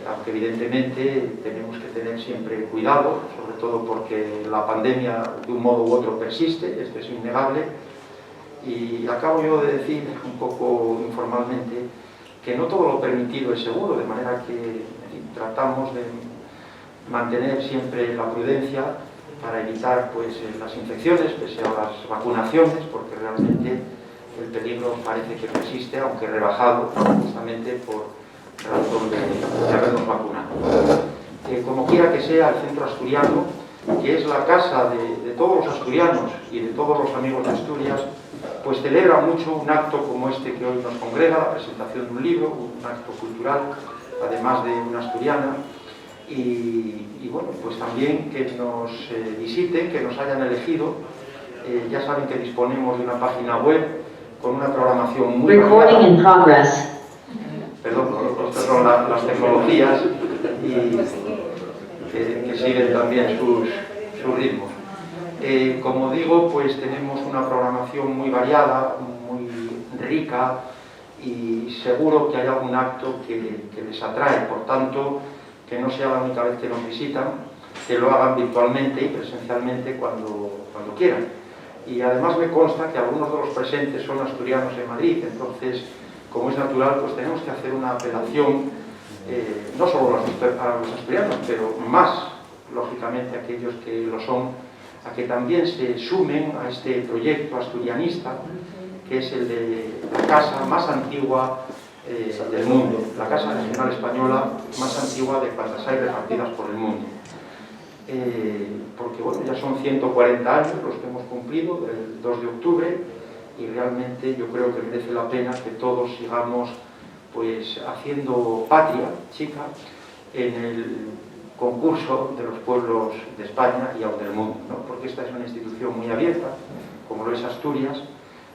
aunque evidentemente tenemos que tener siempre cuidado, sobre todo porque la pandemia de un modo u otro persiste, esto es innegable, y acabo yo de decir un poco informalmente que no todo lo permitido es seguro, de manera que en fin, tratamos de mantener siempre la prudencia para evitar pues, las infecciones, pese a las vacunaciones, porque realmente el peligro parece que persiste, aunque rebajado justamente por razón de habernos vacunado. Como quiera que sea, el Centro Asturiano, que es la casa de todos los asturianos y de todos los amigos de Asturias, pues celebra mucho un acto como este que hoy nos congrega, la presentación de un libro, un acto cultural, además de una asturiana, y bueno, pues también que nos visiten, que nos hayan elegido. Ya saben que disponemos de una página web con una programación muy variada. Perdón, estas son las tecnologías y que siguen también sus ritmos. Como digo, pues tenemos una programación muy variada, muy rica, y seguro que hay algún acto que les atrae. Por tanto, que no sea la única vez que nos visitan, que lo hagan virtualmente y presencialmente cuando quieran. Y además me consta que algunos de los presentes son asturianos en Madrid, entonces, como es natural, pues tenemos que hacer una apelación, no solo a los asturianos, pero más, lógicamente, a aquellos que lo son, a que también se sumen a este proyecto asturianista, que es el de la casa más antigua del mundo, la Casa Nacional Española más antigua de cuantas hay repartidas por el mundo. Porque bueno, ya son 140 años los que hemos cumplido, el 2 de octubre, y realmente yo creo que merece la pena que todos sigamos pues haciendo patria chica en el concurso de los pueblos de España y aún del mundo, ¿no? Porque esta es una institución muy abierta, como lo es Asturias,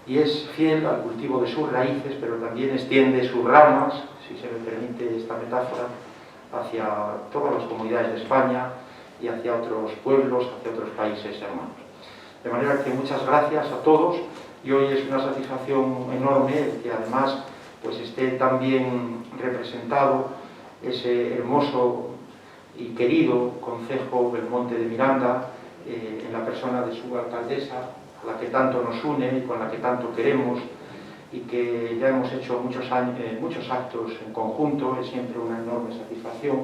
y es fiel al cultivo de sus raíces, pero también extiende sus ramas, si se me permite esta metáfora, hacia todas las comunidades de España y hacia otros pueblos, hacia otros países hermanos. De manera que muchas gracias a todos, y hoy es una satisfacción enorme que además pues esté tan bien representado ese hermoso y querido concejo Belmonte de Miranda, en la persona de su alcaldesa, a la que tanto nos une y con la que tanto queremos, y que ya hemos hecho muchos actos en conjunto. Es siempre una enorme satisfacción.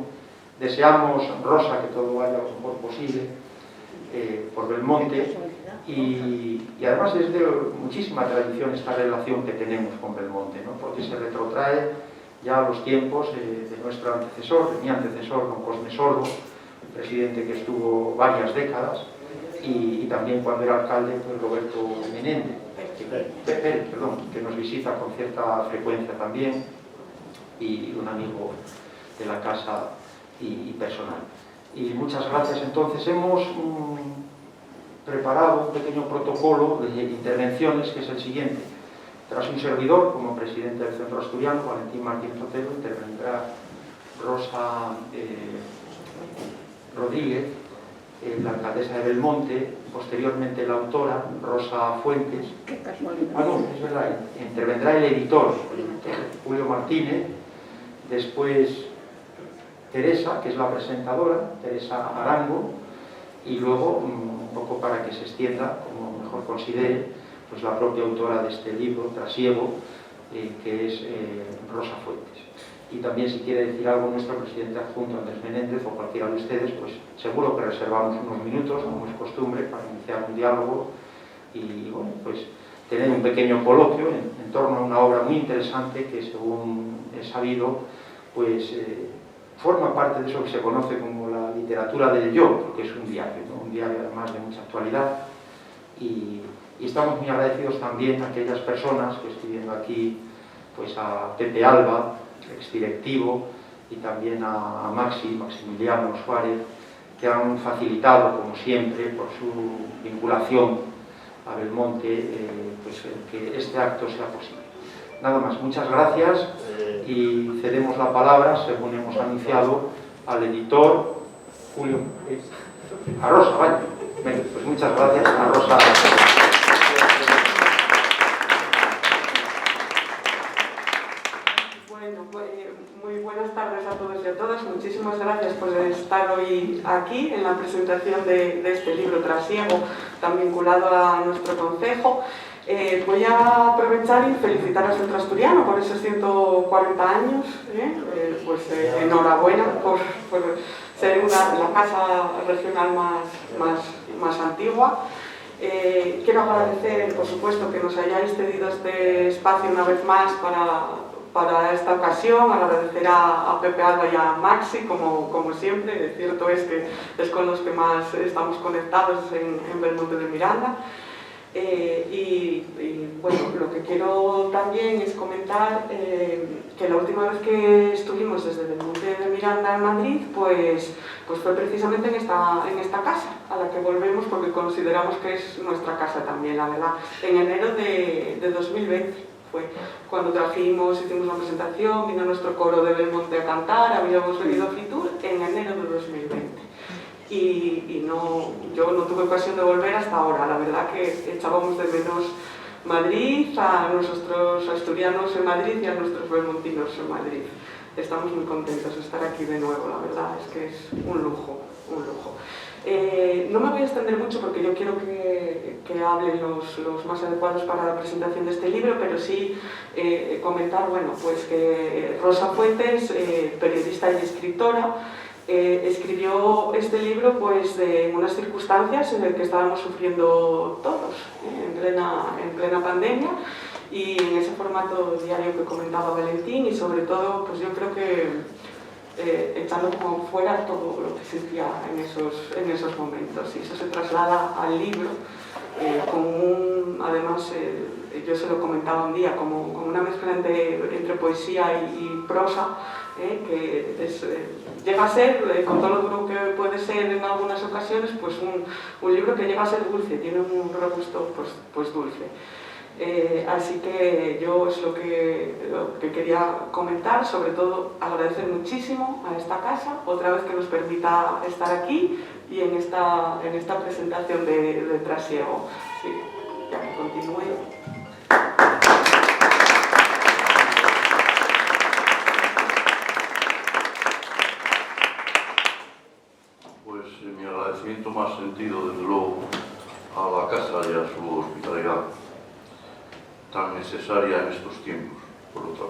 Deseamos, Rosa, que todo vaya lo mejor posible por Belmonte, y además es de muchísima tradición esta relación que tenemos con Belmonte, ¿no? Porque se retrotrae ya a los tiempos de nuestro antecesor, de mi antecesor, don Cosme Sordo, el presidente que estuvo varias décadas, y también cuando era alcalde, pues Roberto Menéndez, que nos visita con cierta frecuencia también, y un amigo de la casa y personal. Y muchas gracias. Entonces hemos preparado un pequeño protocolo de intervenciones, que es el siguiente. Tras un servidor, como presidente del Centro Asturiano, Valentín Martínez Otero, intervendrá Rosa Rodríguez, la alcaldesa de Belmonte, posteriormente la autora, Rosa Fuentes. Qué casualidad. No, es verdad, intervendrá el editor, Julio Martínez, después Teresa, que es la presentadora, Teresa Arango, y luego, un poco para que se extienda, como mejor considere, pues la propia autora de este libro, Trasiego, que es Rosa Fuentes. Y también, si quiere decir algo nuestro presidente adjunto, Andrés Menéndez, o cualquiera de ustedes, pues seguro que reservamos unos minutos, como es costumbre, para iniciar un diálogo y, bueno, pues tener un pequeño coloquio en torno a una obra muy interesante que, según he sabido, pues forma parte de eso que se conoce como la literatura del yo, porque es un diario, ¿no? Un diario además de mucha actualidad, y estamos muy agradecidos también a aquellas personas que estoy viendo aquí, pues a Pepe Alba, exdirectivo, y también a Maximiliano Suárez, que han facilitado, como siempre, por su vinculación a Belmonte, pues que este acto sea posible. Nada más, muchas gracias, y cedemos la palabra, según hemos anunciado, al editor Julio, a Rosa, vaya. Venga, pues muchas gracias a Rosa. Bueno, muy buenas buenas tardes a todos y a todas. Muchísimas gracias por estar hoy aquí en la presentación de este libro Trasiego, tan vinculado a nuestro concejo. Voy a aprovechar y felicitar a Centro Asturiano por esos 140 años. Enhorabuena por ser la casa regional más antigua. Quiero agradecer, por supuesto, que nos hayáis cedido este espacio una vez más para esta ocasión, agradecer a Pepe Alba y a Maxi, como siempre. Cierto es que es con los que más estamos conectados en Belmonte de Miranda. Bueno, lo que quiero también es comentar que la última vez que estuvimos desde Belmonte de Miranda en Madrid, pues fue precisamente en esta casa, a la que volvemos porque consideramos que es nuestra casa también, la verdad. En enero de 2020 fue cuando hicimos una presentación, vino nuestro coro de Belmonte a cantar, habíamos venido a Fitur en enero de 2020. Yo no tuve ocasión de volver hasta ahora. La verdad que echábamos de menos Madrid, a nuestros asturianos en Madrid y a nuestros belmontinos en Madrid. Estamos muy contentos de estar aquí de nuevo, la verdad es que es un lujo, un lujo. No me voy a extender mucho porque yo quiero que hablen los más adecuados para la presentación de este libro, pero sí comentar, bueno, pues que Rosa Fuentes, periodista y escritora, escribió este libro pues en unas circunstancias en las que estábamos sufriendo todos, en plena pandemia, y en ese formato diario que comentaba Valentín, y sobre todo pues yo creo que echando como fuera todo lo que sentía en esos momentos, y eso se traslada al libro además yo se lo comentaba un día, como una mezcla entre poesía y prosa, que llega a ser, con todo lo duro que puede ser en algunas ocasiones, pues un libro que llega a ser dulce, tiene un regusto pues dulce. Así que yo es lo que quería comentar, sobre todo agradecer muchísimo a esta casa, otra vez que nos permita estar aquí y en esta presentación de Trasiego. Sí, ya que continúe. Pues mi agradecimiento más sentido, desde luego, a la casa y a su hospitalidad, tan necesaria en estos tiempos, por otra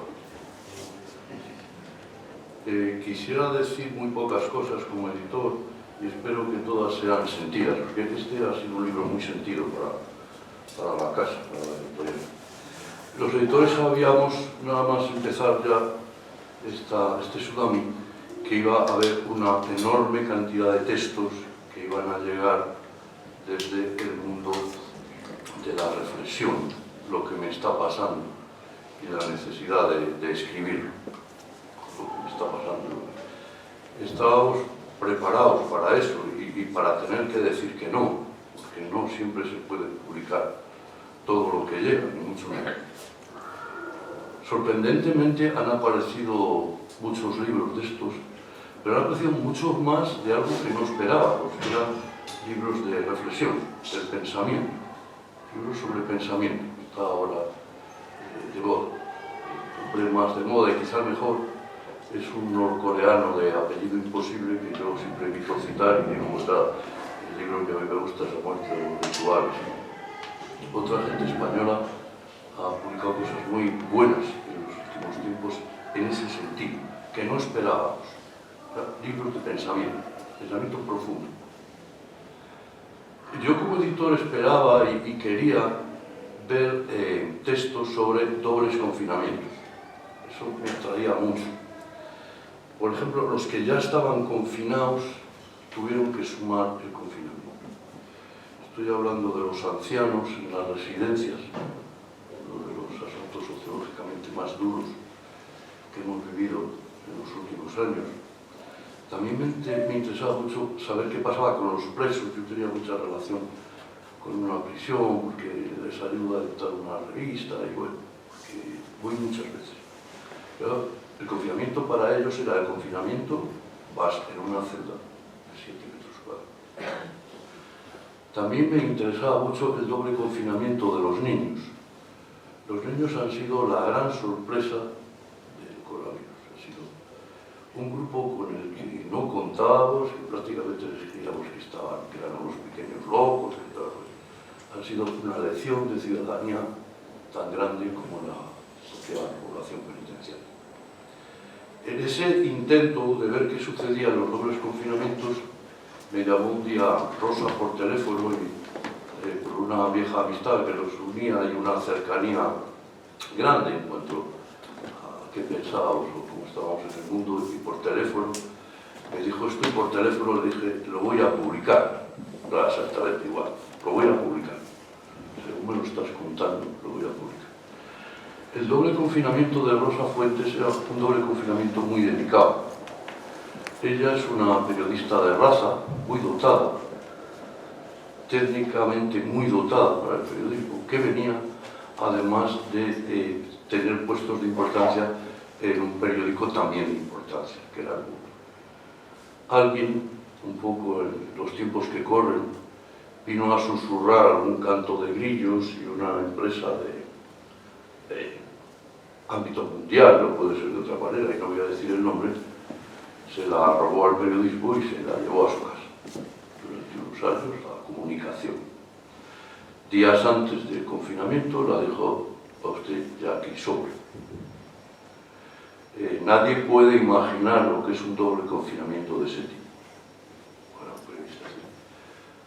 parte. Quisiera decir muy pocas cosas como editor y espero que todas sean sentidas, porque este ha sido un libro muy sentido para la casa, para la editorial. Los editores sabíamos, nada más empezar ya este tsunami, que iba a haber una enorme cantidad de textos que iban a llegar desde el mundo de la reflexión, lo que me está pasando y la necesidad de escribir lo que me está pasando. Estábamos preparados para eso y para tener que decir que no, porque no siempre se puede publicar todo lo que llega, ni mucho menos. Sorprendentemente han aparecido muchos libros de estos, pero han aparecido muchos más de algo que no esperábamos, que eran libros de reflexión, del pensamiento, libros sobre pensamiento. Está ahora de moda. El hombre más de moda y quizá mejor es un norcoreano de apellido imposible que yo siempre evito citar, y me gusta, el libro que a mí me gusta es La muerte de los rituales. Otra gente española ha publicado cosas muy buenas en los últimos tiempos en ese sentido, que no esperábamos. Libros de pensamiento profundo. Yo como editor esperaba y quería ver textos sobre dobles confinamientos. Eso me atraía mucho. Por ejemplo, los que ya estaban confinados tuvieron que sumar el confinamiento. Estoy hablando de los ancianos en las residencias, uno de los asuntos sociológicamente más duros que hemos vivido en los últimos años. También me interesaba mucho saber qué pasaba con los presos. Yo tenía mucha relación con una prisión porque les ayuda a editar una revista y bueno, que voy muchas veces. Pero el confinamiento para ellos era el confinamiento en una celda de 7 metros cuadrados. También me interesaba mucho el doble confinamiento de los niños. Los niños han sido la gran sorpresa del coronavirus. Ha sido un grupo con el que no contábamos, que prácticamente les creíamos que eran unos pequeños locos, que ha sido una lección de ciudadanía tan grande como la sociedad, la población penitenciaria. En ese intento de ver qué sucedía en los dobles confinamientos, me llamó un día Rosa por teléfono y por una vieja amistad que nos unía y una cercanía grande en cuanto a qué pensábamos o cómo estábamos en el mundo, y por teléfono me dijo esto, y por teléfono le dije, lo voy a publicar. No era exactamente igual, lo voy a publicar. Según me lo estás contando, lo voy a publicar. El doble confinamiento de Rosa Fuentes era un doble confinamiento muy delicado. Ella es una periodista de raza, muy dotada, técnicamente muy dotada para el periodismo, que venía además de tener puestos de importancia en un periódico también de importancia, que era El Mundo. Alguien, un poco en los tiempos que corren, vino a susurrar algún canto de grillos, y una empresa de ámbito mundial, no puede ser de otra manera, y no voy a decir el nombre, se la robó al periodismo y se la llevó a su casa. Durante unos años, la comunicación. Días antes del confinamiento la dejó a usted ya aquí sobre. Nadie puede imaginar lo que es un doble confinamiento de ese tipo. Para un periodista,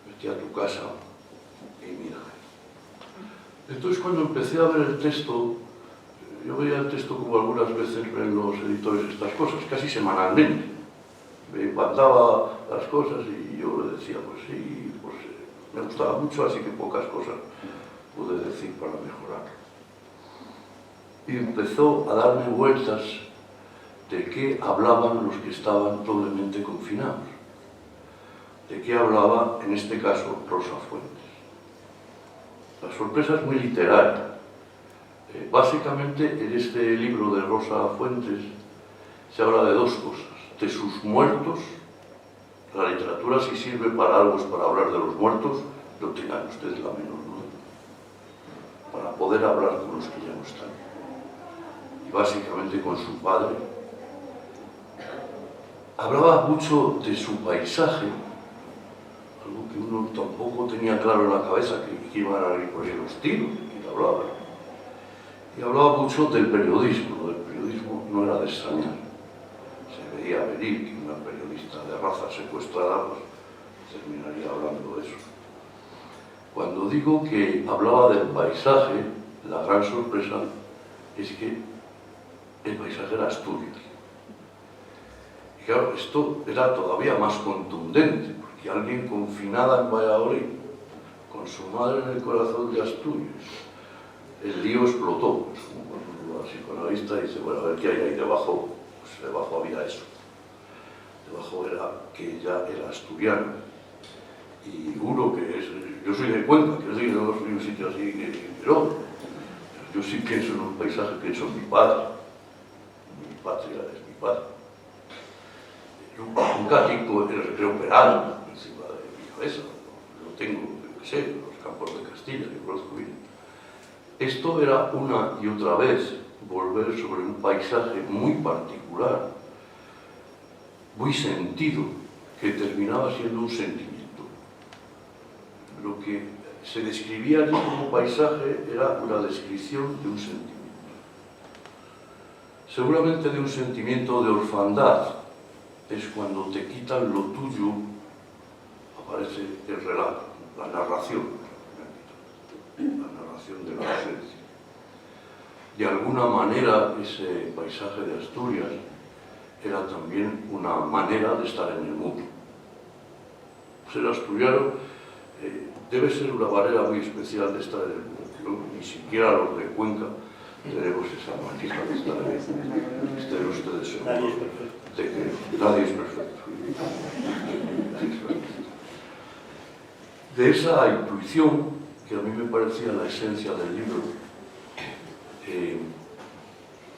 vete a tu casa y mira. Entonces, cuando empecé a ver el texto, yo veía el texto como algunas veces ven los editores estas cosas, casi semanalmente. Me mandaba las cosas y yo le decía, pues sí, pues me gustaba mucho, así que pocas cosas pude decir para mejorarlo. Y empezó a darme vueltas de qué hablaban los que estaban doblemente confinados. De qué hablaba, en este caso, Rosa Fuentes. La sorpresa es muy literaria. Básicamente, en este libro de Rosa Fuentes se habla de dos cosas. De sus muertos, la literatura si sirve para algo es para hablar de los muertos, no tengan ustedes la menor duda. Para poder hablar con los que ya no están. Y básicamente con su padre. Hablaba mucho de su paisaje, algo que uno tampoco tenía claro en la cabeza, que iban a ir por ahí los tiros, y hablaba. Y hablaba mucho del periodismo. El periodismo no era de extrañar. Se veía venir que una periodista de raza secuestrada pues, terminaría hablando de eso. Cuando digo que hablaba del paisaje, la gran sorpresa es que el paisaje era Asturias. Y claro, esto era todavía más contundente, porque alguien confinada en Valladolid, con su madre en el corazón de Asturias, el lío explotó. Pues, cuando la psicoanalista dice, bueno, a ver qué hay ahí debajo, pues debajo había eso. Debajo era que ella era asturiana. Y uno que es, yo soy de Cuenca, que decir, no soy un sitio así pero yo sí pienso en un paisaje, pienso en mi padre. Mi patria es mi padre. Un gático en el recreo Peral, encima de mi cabeza, lo tengo, yo qué sé, en los campos de Castilla, que conozco bien. Esto era una y otra vez volver sobre un paisaje muy particular, muy sentido, que terminaba siendo un sentimiento. Lo que se describía allí como paisaje era una descripción de un sentimiento. Seguramente de un sentimiento de orfandad. Es cuando te quitan lo tuyo, aparece el relato, la narración de la ausencia. De alguna manera, ese paisaje de Asturias era también una manera de estar en el mundo. Ser asturiano debe ser una manera muy especial de estar en el mundo. Ni siquiera los de Cuenca tenemos esa manera de estar en el mundo. Estén ustedes seguros de que nadie es perfecto. De esa intuición, que a mí me parecía la esencia del libro,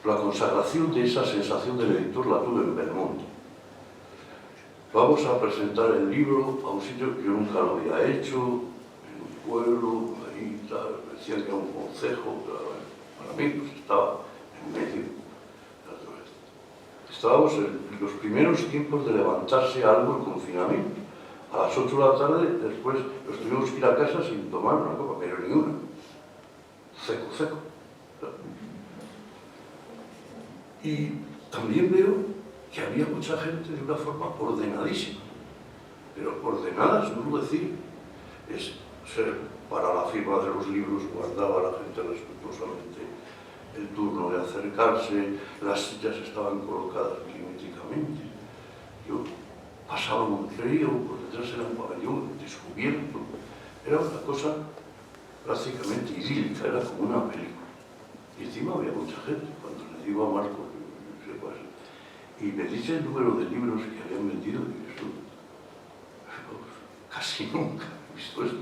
la consagración de esa sensación del lector la tuve en Belmonte. Vamos a presentar el libro a un sitio que yo nunca lo había hecho, en un pueblo, ahí tal, decían que era un concejo, pero bueno, para mí pues estaba en medio. estábamos en los primeros tiempos de levantarse algo el confinamiento. A las 8 de la tarde, después nos tuvimos que ir a casa sin tomar una copa, pero ni una. Seco, seco. Y también veo que había mucha gente de una forma ordenadísima. Pero ordenada, suelo decir, es ser para la firma de los libros, guardaba la gente respetuosamente el turno de acercarse, las sillas estaban colocadas milimétricamente. Yo pasaba un río, por detrás era un pabellón descubierto. Era una cosa prácticamente idílica, era como una película. Y encima había mucha gente. Cuando le digo a Marco, y me dice el número de libros que habían vendido, y eso, casi nunca he visto esto.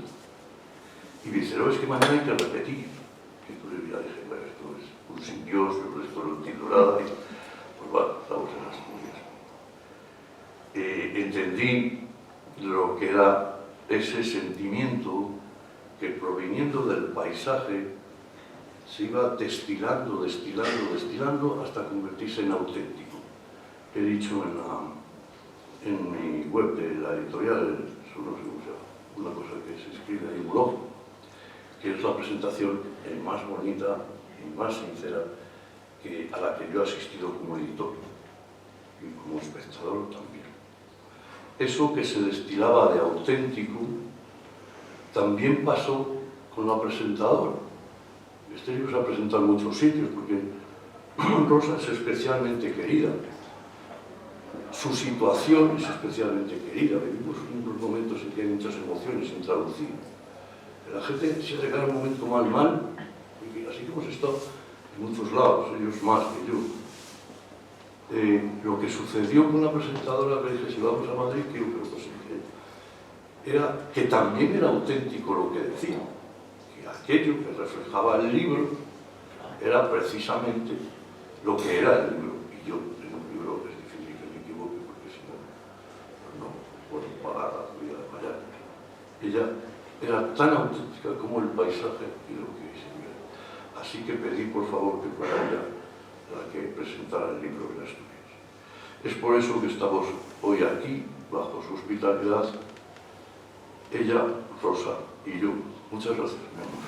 Y me dice, no, es que mañana hay que repetir. Y entonces ya dije, bueno, esto es un sin Dios, el resto no entiendo nada. Y, pues bueno, estamos en Asturias. Entendí lo que era ese sentimiento que, proviniendo del paisaje, se iba destilando, destilando, destilando hasta convertirse en auténtico. He dicho en mi web de la editorial, eso no sé cómo se llama, una cosa que se escribe ahí, un blog, que es la presentación más bonita y más sincera a la que yo he asistido como editor y como espectador también. Eso que se destilaba de auténtico también pasó con la presentadora. Este libro se ha presentado en muchos sitios porque Rosa es especialmente querida. Su situación es especialmente querida. Vivimos unos momentos en que hay muchas emociones sin traducir. La gente se llega un momento mal, y así que hemos estado en muchos lados, ellos más que yo. Lo que sucedió con la presentadora, le dije, si vamos a Madrid, quiero que lo presente. Era que también era auténtico lo que decía, que aquello que reflejaba el libro era precisamente lo que era el libro. Y yo, en un libro es difícil que me equivoque, porque si no, pues no puedo pagar la vida de mañana. Ella era tan auténtica como el paisaje y lo que se ve. Así que pedí, por favor, que fuera ella la que presentara el libro de Asturias. Es por eso que estamos hoy aquí, bajo su hospitalidad, ella, Rosa y yo. Muchas gracias, mi amor.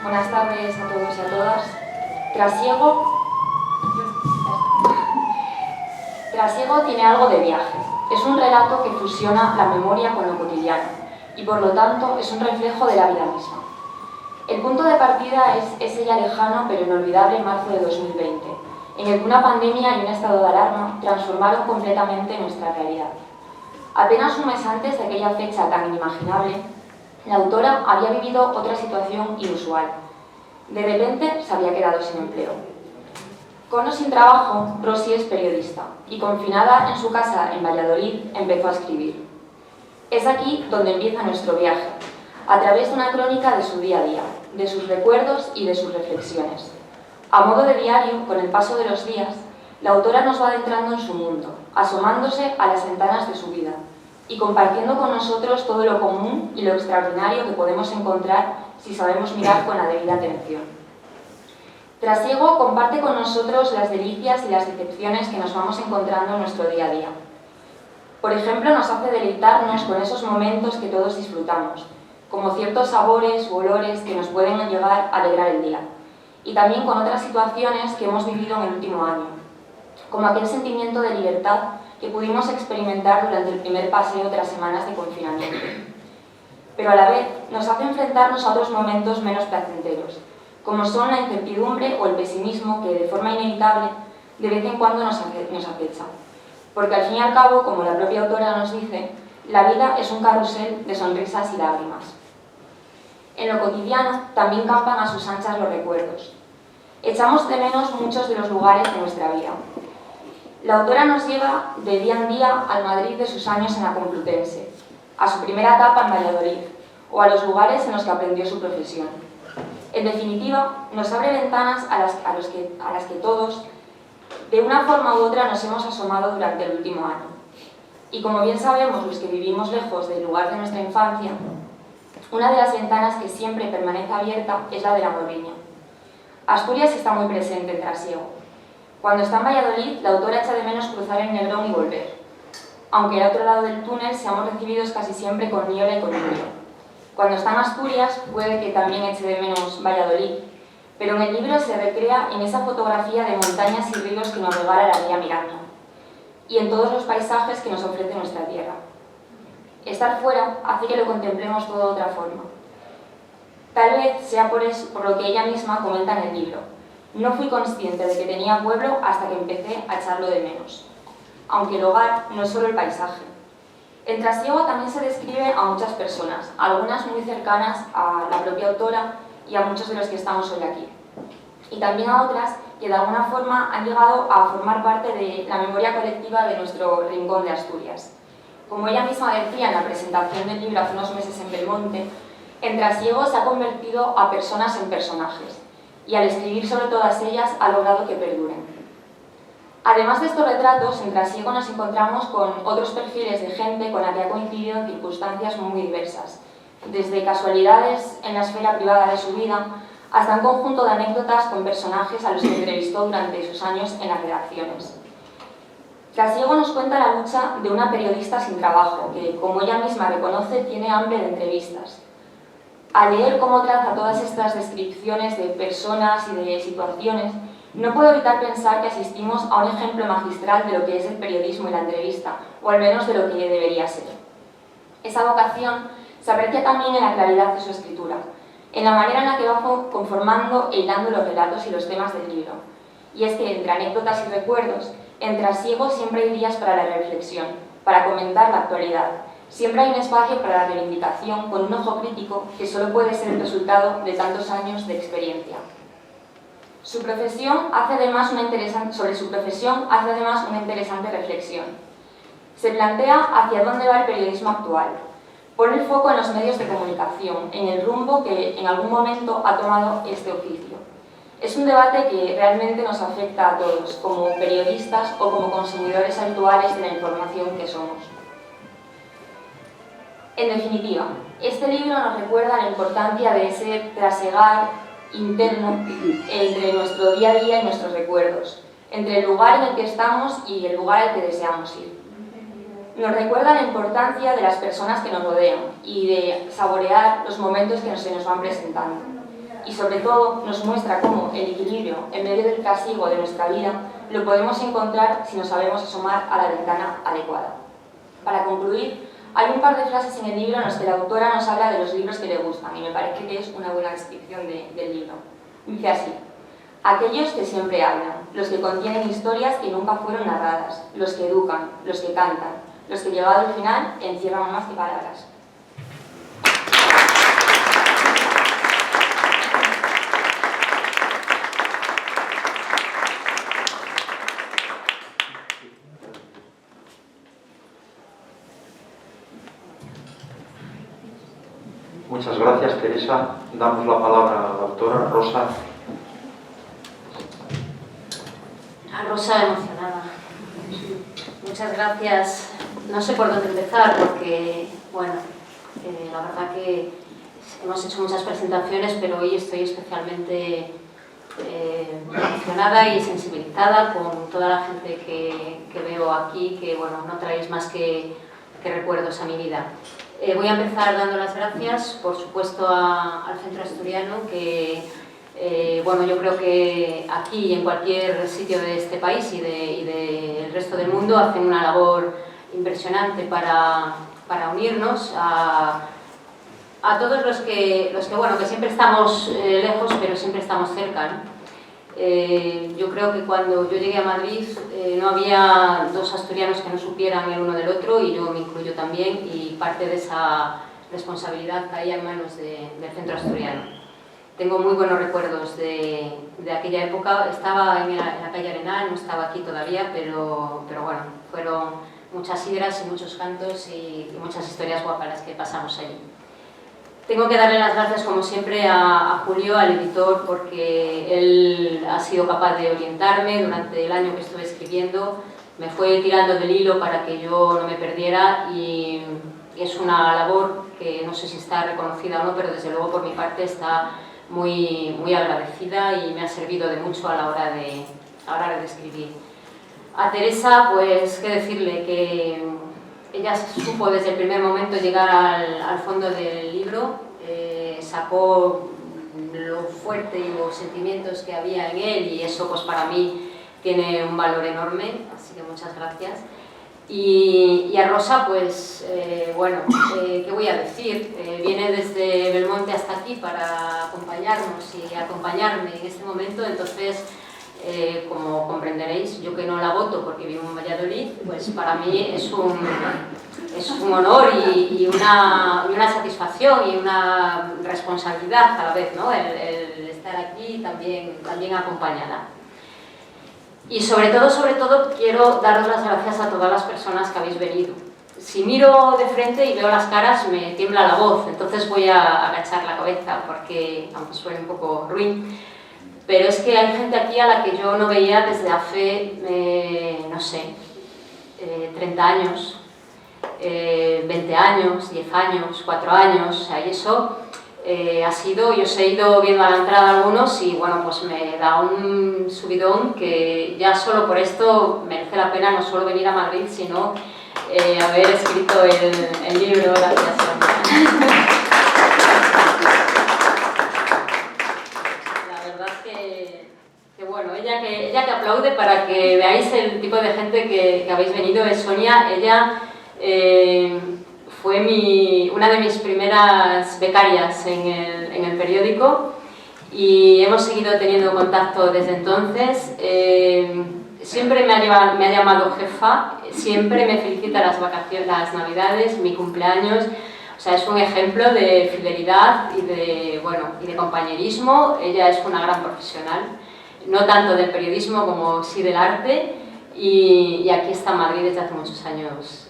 Buenas tardes a todos y a todas. Trasiego tiene algo de viaje. Es un relato que fusiona la memoria con lo cotidiano y por lo tanto es un reflejo de la vida misma. El punto de partida es ese ya lejano pero inolvidable marzo de 2020, en el que una pandemia y un estado de alarma transformaron completamente nuestra realidad. Apenas un mes antes de aquella fecha tan inimaginable, la autora había vivido otra situación inusual. De repente se había quedado sin empleo. Con o sin trabajo, Rosy es periodista y, confinada en su casa en Valladolid, empezó a escribir. Es aquí donde empieza nuestro viaje, a través de una crónica de su día a día, de sus recuerdos y de sus reflexiones. A modo de diario, con el paso de los días, la autora nos va adentrando en su mundo, asomándose a las ventanas de su vida y compartiendo con nosotros todo lo común y lo extraordinario que podemos encontrar si sabemos mirar con la debida atención. Trasiego comparte con nosotros las delicias y las decepciones que nos vamos encontrando en nuestro día a día. Por ejemplo, nos hace deleitarnos con esos momentos que todos disfrutamos, como ciertos sabores u olores que nos pueden llegar a alegrar el día, y también con otras situaciones que hemos vivido en el último año, como aquel sentimiento de libertad que pudimos experimentar durante el primer paseo tras semanas de confinamiento. Pero a la vez nos hace enfrentarnos a otros momentos menos placenteros, como son la incertidumbre o el pesimismo que, de forma inevitable, de vez en cuando nos acecha. Porque al fin y al cabo, como la propia autora nos dice, la vida es un carrusel de sonrisas y lágrimas. En lo cotidiano también campan a sus anchas los recuerdos. Echamos de menos muchos de los lugares de nuestra vida. La autora nos lleva de día en día al Madrid de sus años en la Complutense, a su primera etapa en Valladolid o a los lugares en los que aprendió su profesión. En definitiva, nos abre ventanas a las que todos, de una forma u otra, nos hemos asomado durante el último año. Y como bien sabemos los que vivimos lejos del lugar de nuestra infancia, una de las ventanas que siempre permanece abierta es la de la Mobriña. Asturias está muy presente en Trasiego. Cuando está en Valladolid, la autora echa de menos cruzar el Negrón y volver, aunque al otro lado del túnel seamos recibidos casi siempre con niebla y con lluvia. Cuando está en Asturias, puede que también eche de menos Valladolid, pero en el libro se recrea en esa fotografía de montañas y ríos que nos regala la guía Miranda, y en todos los paisajes que nos ofrece nuestra tierra. Estar fuera hace que lo contemplemos todo de otra forma. Tal vez sea por lo que ella misma comenta en el libro. No fui consciente de que tenía pueblo hasta que empecé a echarlo de menos. Aunque el hogar no es solo el paisaje. En Trasiego también se describe a muchas personas, algunas muy cercanas a la propia autora y a muchos de los que estamos hoy aquí. Y también a otras que de alguna forma han llegado a formar parte de la memoria colectiva de nuestro rincón de Asturias. Como ella misma decía en la presentación del libro hace unos meses en Belmonte, en Trasiego se ha convertido a personas en personajes, y al escribir sobre todas ellas ha logrado que perduren. Además de estos retratos, en Trasiego nos encontramos con otros perfiles de gente con la que ha coincidido en circunstancias muy diversas, desde casualidades en la esfera privada de su vida hasta un conjunto de anécdotas con personajes a los que entrevistó durante sus años en las redacciones. Trasiego nos cuenta la lucha de una periodista sin trabajo, que, como ella misma reconoce, tiene hambre de entrevistas. Al leer cómo traza todas estas descripciones de personas y de situaciones, no puedo evitar pensar que asistimos a un ejemplo magistral de lo que es el periodismo y la entrevista, o al menos de lo que debería ser. Esa vocación se aprecia también en la claridad de su escritura, en la manera en la que va conformando e hilando los relatos y los temas del libro. Y es que, entre anécdotas y recuerdos, en Trasiego siempre hay días para la reflexión, para comentar la actualidad. Siempre hay un espacio para la reivindicación con un ojo crítico que solo puede ser el resultado de tantos años de experiencia. Sobre su profesión hace además una interesante reflexión. Se plantea hacia dónde va el periodismo actual. Pone el foco en los medios de comunicación, en el rumbo que en algún momento ha tomado este oficio. Es un debate que realmente nos afecta a todos, como periodistas o como consumidores habituales de la información que somos. En definitiva, este libro nos recuerda la importancia de ese trasegar interno entre nuestro día a día y nuestros recuerdos, entre el lugar en el que estamos y el lugar al que deseamos ir. Nos recuerda la importancia de las personas que nos rodean y de saborear los momentos que se nos van presentando. Y sobre todo nos muestra cómo el equilibrio en medio del trasiego de nuestra vida lo podemos encontrar si nos sabemos asomar a la ventana adecuada. Para concluir, hay un par de frases en el libro en las que la autora nos habla de los libros que le gustan y me parece que es una buena descripción del libro. Dice así: aquellos que siempre hablan, los que contienen historias que nunca fueron narradas, los que educan, los que cantan, los que llegado al final encierran más que palabras. Muchas gracias, Teresa. Damos la palabra a la autora, Rosa. A Rosa emocionada. Muchas gracias. No sé por dónde empezar porque, bueno, la verdad que hemos hecho muchas presentaciones, pero hoy estoy especialmente emocionada y sensibilizada con toda la gente que veo aquí, que, bueno, no traéis más que recuerdos a mi vida. Voy a empezar dando las gracias, por supuesto, al Centro Asturiano, que bueno, yo creo que aquí y en cualquier sitio de este país y del resto del mundo hacen una labor impresionante para unirnos a todos los que bueno, que siempre estamos lejos, pero siempre estamos cerca, ¿no? Yo creo que cuando yo llegué a Madrid no había dos asturianos que no supieran el uno del otro, y yo me incluyo también, y parte de esa responsabilidad caía en manos del Centro Asturiano. Tengo muy buenos recuerdos de aquella época. Estaba en la calle Arenal, no estaba aquí todavía, pero bueno, fueron muchas sidras y muchos cantos y muchas historias guapas las que pasamos allí. Tengo que darle las gracias, como siempre, a Julio, al editor, porque él ha sido capaz de orientarme durante el año que estuve escribiendo. Me fue tirando del hilo para que yo no me perdiera y es una labor que no sé si está reconocida o no, pero desde luego por mi parte está muy agradecida y me ha servido de mucho a la hora de escribir. A Teresa, pues, qué decirle, que ella supo desde el primer momento llegar al fondo del libro, sacó lo fuerte y los sentimientos que había en él y eso pues para mí tiene un valor enorme, así que muchas gracias. Y a Rosa, pues, bueno, ¿qué voy a decir? Viene desde Belmonte hasta aquí para acompañarnos y acompañarme en este momento, entonces, como comprenderéis, yo que no la voto porque vivo en Valladolid, pues para mí es un honor y una satisfacción y una responsabilidad a la vez, ¿no? El estar aquí también acompañada. Y sobre todo, quiero daros las gracias a todas las personas que habéis venido. Si miro de frente y veo las caras, me tiembla la voz, entonces voy a agachar la cabeza, porque, aunque suene un poco ruin, pero es que hay gente aquí a la que yo no veía desde hace, no sé, 30 años, 20 años, 10 años, 4 años, o sea, y eso ha sido, yo os he ido viendo a la entrada algunos y bueno, pues me da un subidón que ya solo por esto merece la pena no solo venir a Madrid, sino haber escrito el libro. Gracias, Sonia. La verdad que bueno, ella que aplaude para que veáis el tipo de gente que habéis venido es Sonia. Ella fue una de mis primeras becarias en el periódico y hemos seguido teniendo contacto desde entonces. Siempre me ha llamado jefa, siempre me felicita las vacaciones, las navidades, mi cumpleaños. O sea, es un ejemplo de fidelidad y de compañerismo. Ella es una gran profesional, no tanto del periodismo como sí del arte, y aquí está en Madrid desde hace muchos años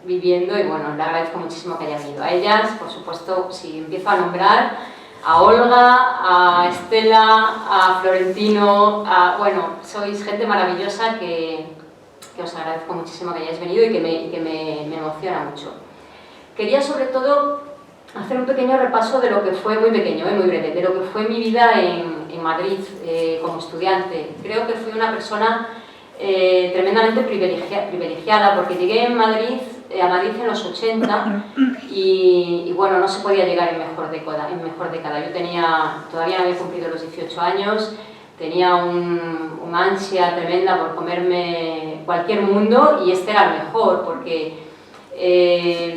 viviendo y bueno, le agradezco muchísimo que hayan venido. A ellas, por supuesto, si empiezo a nombrar, a Olga, a Estela, a Florentino, bueno, sois gente maravillosa que os agradezco muchísimo que hayáis venido y que me emociona mucho. Quería sobre todo hacer un pequeño repaso de lo que fue, muy pequeño, muy breve, de lo que fue mi vida en Madrid como estudiante. Creo que fui una persona tremendamente privilegiada porque llegué a Madrid en los 80 y bueno, no se podía llegar en mejor década. Yo todavía no había cumplido los 18 años, tenía un ansia tremenda por comerme cualquier mundo y este era el mejor porque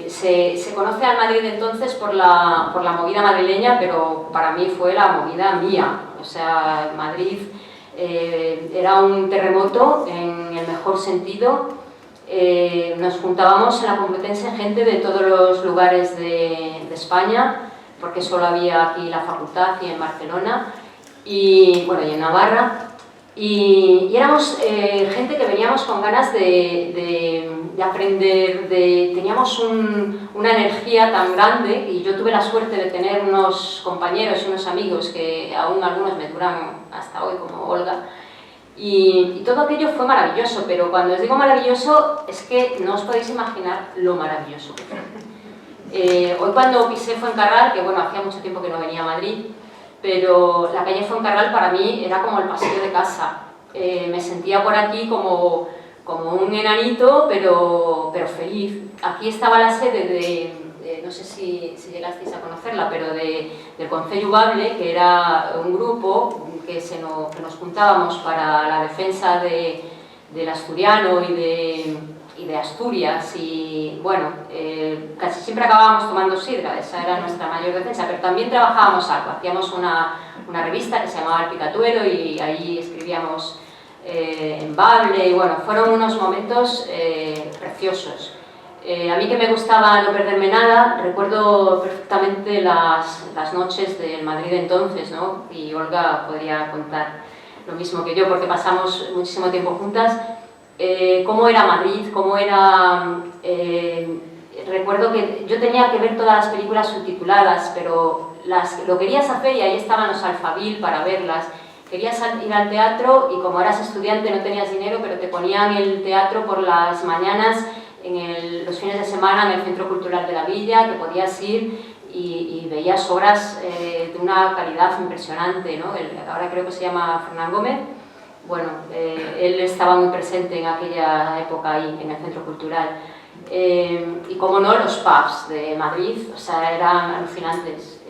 se conoce al Madrid entonces por la movida madrileña, pero para mí fue la movida mía. O sea, Madrid era un terremoto en el mejor sentido. Nos juntábamos en la Complutense gente de todos los lugares de España, porque solo había aquí la facultad y en Barcelona, y bueno, y en Navarra. Y éramos gente que veníamos con ganas de aprender, teníamos una energía tan grande y yo tuve la suerte de tener unos compañeros y unos amigos que aún algunos me duran hasta hoy, como Olga, y todo aquello fue maravilloso, pero cuando os digo maravilloso es que no os podéis imaginar lo maravilloso que fue. Hoy cuando pisé Fuencarral, que bueno, hacía mucho tiempo que no venía a Madrid, pero la calle Fuencarral para mí era como el pasillo de casa. Me sentía por aquí como un enanito, pero feliz. Aquí estaba la sede no sé si llegasteis a conocerla, pero del Concello Bable, que era un grupo que nos juntábamos para la defensa del asturiano y de Asturias, y bueno, casi siempre acabábamos tomando sidra, esa era nuestra mayor defensa, pero también trabajábamos algo, hacíamos una revista que se llamaba El Picatuelo y ahí escribíamos en Bable, y bueno, fueron unos momentos preciosos. A mí que me gustaba no perderme nada, recuerdo perfectamente las noches del Madrid entonces, ¿no? Y Olga podría contar lo mismo que yo, porque pasamos muchísimo tiempo juntas. Cómo era Madrid, cómo era recuerdo que yo tenía que ver todas las películas subtituladas, pero lo querías hacer y ahí estaban los Alphaville para verlas. Querías ir al teatro y como eras estudiante no tenías dinero, pero te ponían el teatro por las mañanas, los fines de semana en el Centro Cultural de la Villa, que podías ir y veías obras de una calidad impresionante, ¿no? Ahora creo que se llama Fernán Gómez. Bueno, él estaba muy presente en aquella época ahí, en el Centro Cultural. Y como no, los pubs de Madrid, o sea, eran alucinantes.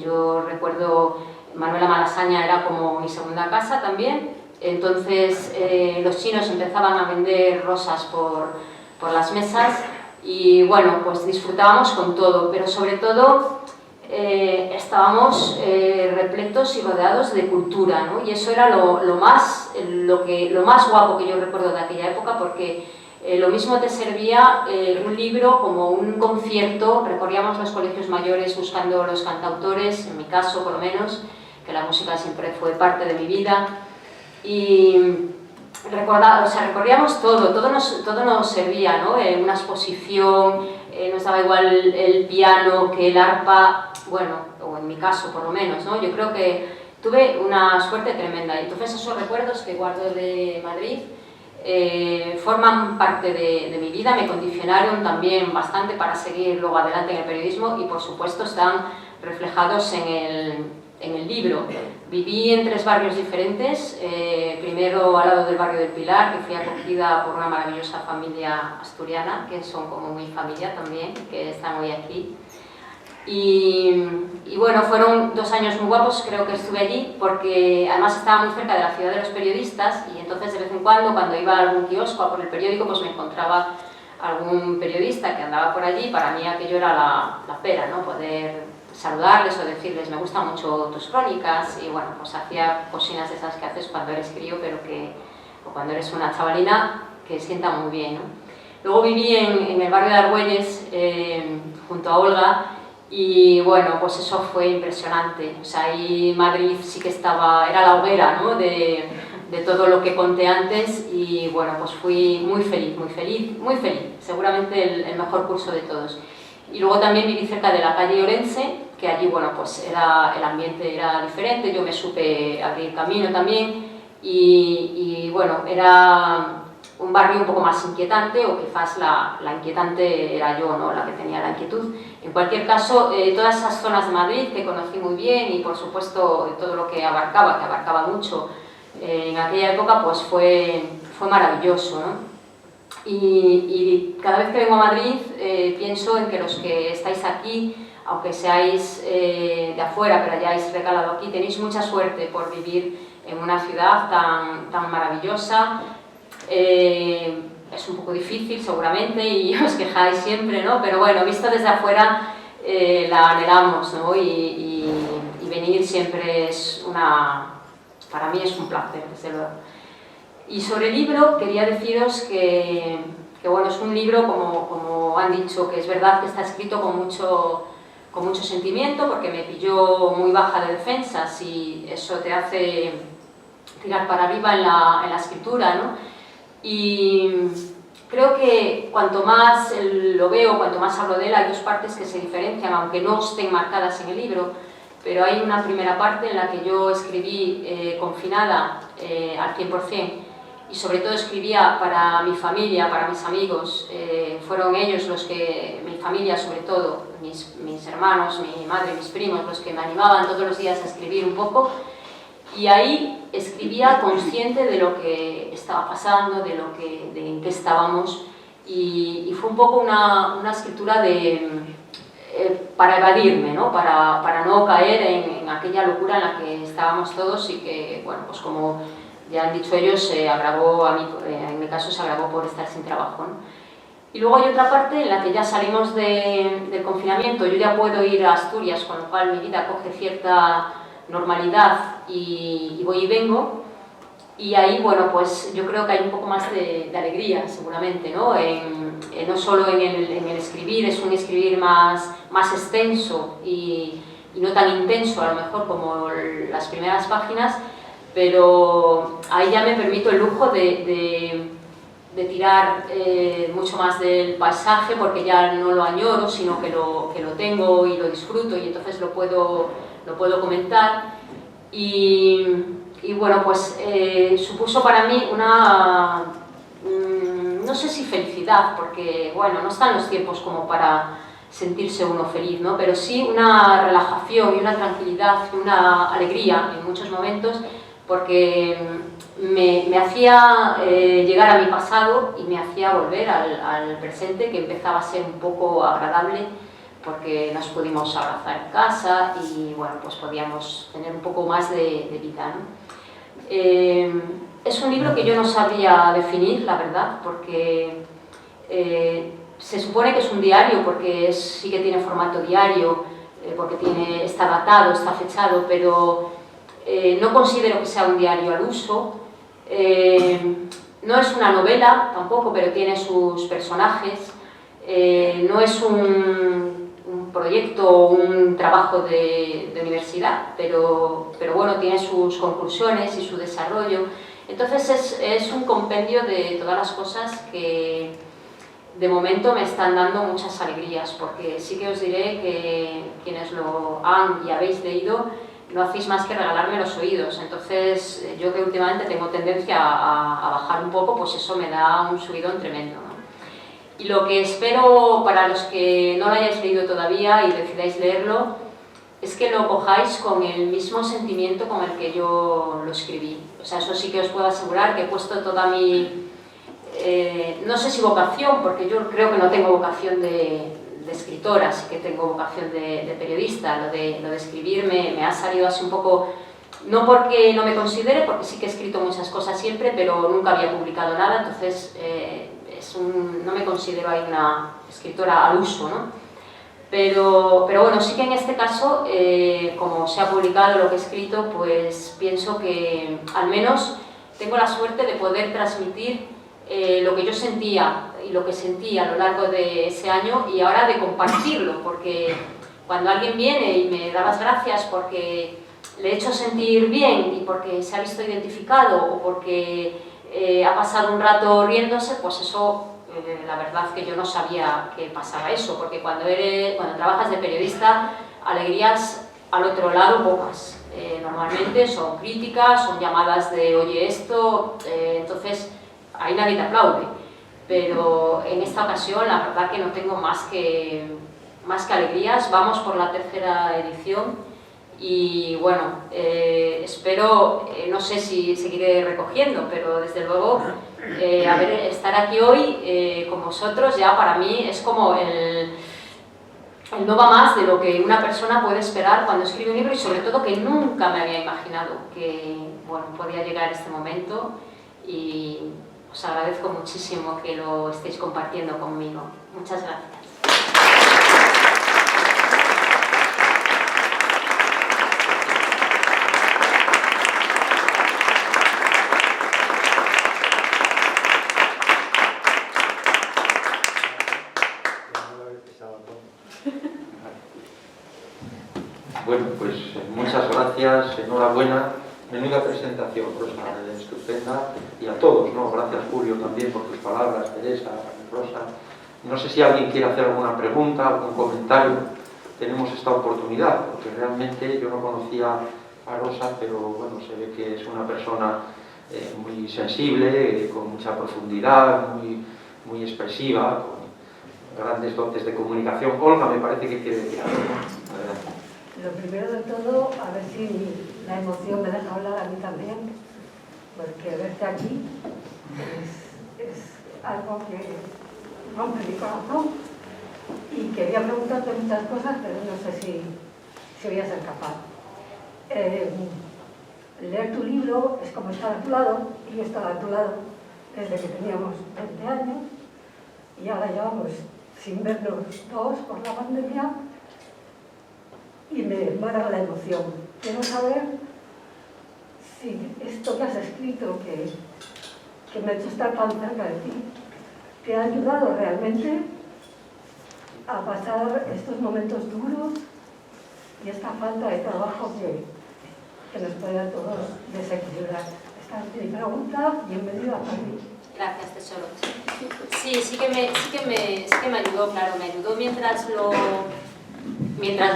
Yo recuerdo, Manuela Malasaña era como mi segunda casa también, entonces los chinos empezaban a vender rosas por las mesas y bueno, pues disfrutábamos con todo, pero sobre todo estábamos repletos y rodeados de cultura, ¿no? Y eso era lo más guapo que yo recuerdo de aquella época, porque lo mismo te servía un libro como un concierto. Recorríamos los colegios mayores buscando los cantautores, en mi caso por lo menos, que la música siempre fue parte de mi vida, y recorríamos todo nos servía, ¿no? Una exposición, nos daba igual el piano que el arpa, bueno, o en mi caso por lo menos, ¿no? Yo creo que tuve una suerte tremenda, y entonces esos recuerdos que guardo de Madrid forman parte de mi vida, me condicionaron también bastante para seguir luego adelante en el periodismo y por supuesto están reflejados en el libro. Viví en 3 barrios diferentes, primero al lado del barrio del Pilar, que fui acogida por una maravillosa familia asturiana, que son como mi familia también, que están hoy aquí. Y bueno, fueron 2 años muy guapos, creo que estuve allí, porque además estaba muy cerca de la ciudad de los periodistas, y entonces de vez en cuando iba a algún kiosco a por el periódico, pues me encontraba algún periodista que andaba por allí. Para mí aquello era la pera, ¿no? Poder saludarles o decirles, me gustan mucho tus crónicas, y bueno, pues hacía cosinas de esas que haces cuando eres crío, pero o cuando eres una chavalina, que sienta muy bien, ¿no? Luego viví en el barrio de Argüelles, junto a Olga, y bueno, pues eso fue impresionante. O sea, ahí Madrid sí que era la hoguera, ¿no? de todo lo que conté antes, y bueno, pues fui muy feliz, seguramente el mejor curso de todos. Y luego también viví cerca de la calle Orense, que allí, bueno, pues el ambiente era diferente, yo me supe abrir camino también, y bueno, era un barrio un poco más inquietante, o quizás la inquietante era yo, ¿no? La que tenía la inquietud. En cualquier caso, todas esas zonas de Madrid que conocí muy bien, y por supuesto todo lo que abarcaba mucho en aquella época, pues fue maravilloso, ¿no? Y cada vez que vengo a Madrid pienso en que los que estáis aquí, aunque seáis de afuera pero hayáis recalado aquí, tenéis mucha suerte por vivir en una ciudad tan maravillosa. Es un poco difícil seguramente y os quejáis siempre, ¿no? Pero bueno, visto desde afuera la anhelamos, ¿no? Y venir siempre para mí es un placer, desde luego. Y sobre el libro quería deciros que bueno, es un libro, como han dicho, que es verdad que está escrito con mucho sentimiento, porque me pilló muy baja de defensas y eso te hace tirar para arriba en la escritura, ¿no? Y creo que cuanto más lo veo, cuanto más hablo de él, hay 2 partes que se diferencian, aunque no estén marcadas en el libro, pero hay una primera parte en la que yo escribí confinada al 100%, y sobre todo escribía para mi familia, para mis amigos. Fueron ellos mi familia sobre todo, mis hermanos, mi madre, mis primos, los que me animaban todos los días a escribir un poco, y ahí escribía consciente de lo que estaba pasando, de en qué estábamos, y fue un poco una escritura para evadirme, ¿no? Para no caer en aquella locura en la que estábamos todos, y que, bueno, pues como ya han dicho ellos, se agravó en mi caso se agravó por estar sin trabajo, ¿no? Y luego hay otra parte en la que ya salimos del confinamiento, yo ya puedo ir a Asturias, con lo cual mi vida coge cierta normalidad y voy y vengo, y ahí, bueno, pues yo creo que hay un poco más de alegría seguramente, ¿no? No solo en el escribir, es un escribir más extenso y no tan intenso a lo mejor como las primeras páginas, pero ahí ya me permito el lujo de tirar mucho más del paisaje, porque ya no lo añoro, sino que lo tengo y lo disfruto, y entonces lo puedo comentar. Y bueno, pues supuso para mí una, no sé si felicidad, porque bueno, no están los tiempos como para sentirse uno feliz, ¿no? Pero sí una relajación y una tranquilidad y una alegría en muchos momentos, porque me hacía llegar a mi pasado y me hacía volver al presente, que empezaba a ser un poco agradable, porque nos pudimos abrazar en casa y bueno, pues podíamos tener un poco más de vida, ¿no? Es un libro que yo no sabía definir, la verdad, porque se supone que es un diario, porque sí que tiene formato diario, porque está datado, está fechado, pero no considero que sea un diario al uso. No es una novela tampoco, pero tiene sus personajes. No es un proyecto o un trabajo de universidad, pero bueno, tiene sus conclusiones y su desarrollo. Entonces es un compendio de todas las cosas que de momento me están dando muchas alegrías, porque sí que os diré que quienes lo han y habéis leído no hacéis más que regalarme los oídos. Entonces yo, que últimamente tengo tendencia a bajar un poco, pues eso me da un subidón tremendo, ¿no? Y lo que espero para los que no lo hayáis leído todavía y decidáis leerlo, es que lo cojáis con el mismo sentimiento con el que yo lo escribí. O sea, eso sí que os puedo asegurar, que he puesto toda mi... no sé si vocación, porque yo creo que no tengo vocación de escritora, sí que tengo vocación de periodista. Lo de escribir me ha salido así un poco, no porque no me considere, porque sí que he escrito muchas cosas siempre, pero nunca había publicado nada, entonces no me considero ahí una escritora al uso, ¿no? Pero bueno, sí que en este caso, como se ha publicado lo que he escrito, pues pienso que al menos tengo la suerte de poder transmitir lo que yo sentía y lo que sentí a lo largo de ese año, y ahora de compartirlo, porque cuando alguien viene y me da las gracias porque le he hecho sentir bien y porque se ha visto identificado o porque ha pasado un rato riéndose, pues eso, la verdad que yo no sabía que pasaba eso, porque cuando trabajas de periodista, alegrías al otro lado pocas. Normalmente son críticas, son llamadas de oye esto, entonces ahí nadie te aplaude. Pero en esta ocasión la verdad que no tengo más que alegrías. Vamos por la 3ª edición y bueno, espero, no sé si seguiré recogiendo, pero desde luego estar aquí hoy con vosotros ya para mí es como el no va más de lo que una persona puede esperar cuando escribe un libro, y sobre todo que nunca me había imaginado que bueno, podía llegar este momento, y os agradezco muchísimo que lo estéis compartiendo conmigo. Muchas gracias. Bueno, pues muchas gracias, enhorabuena, menuda presentación, Rosa, estupenda, y a todos, ¿no? Gracias, Julio, también por tus palabras, Teresa, Rosa. No sé si alguien quiere hacer alguna pregunta, algún comentario. Tenemos esta oportunidad, porque realmente yo no conocía a Rosa, pero bueno, se ve que es una persona muy sensible, con mucha profundidad, muy expresiva, con grandes dotes de comunicación. Olga, me parece que quiere decir algo, ¿no? Adelante. Lo primero de todo, a ver si la emoción me deja hablar a mí también, porque verte aquí es algo que rompe mi corazón, y quería preguntarte muchas cosas, pero no sé si voy a ser capaz. Leer tu libro es como estar a tu lado, y yo estaba a tu lado desde que teníamos 20 años, y ahora llevamos sin vernos todos por la pandemia, y me embarga la emoción. Quiero saber si esto que has escrito, que me ha hecho estar tan cerca de ti, te ha ayudado realmente a pasar estos momentos duros y esta falta de trabajo que nos puede a todos desequilibrar. Esta es mi pregunta. Bienvenido a Madrid. Gracias, tesoro. Sí que me ayudó, claro, me ayudó mientras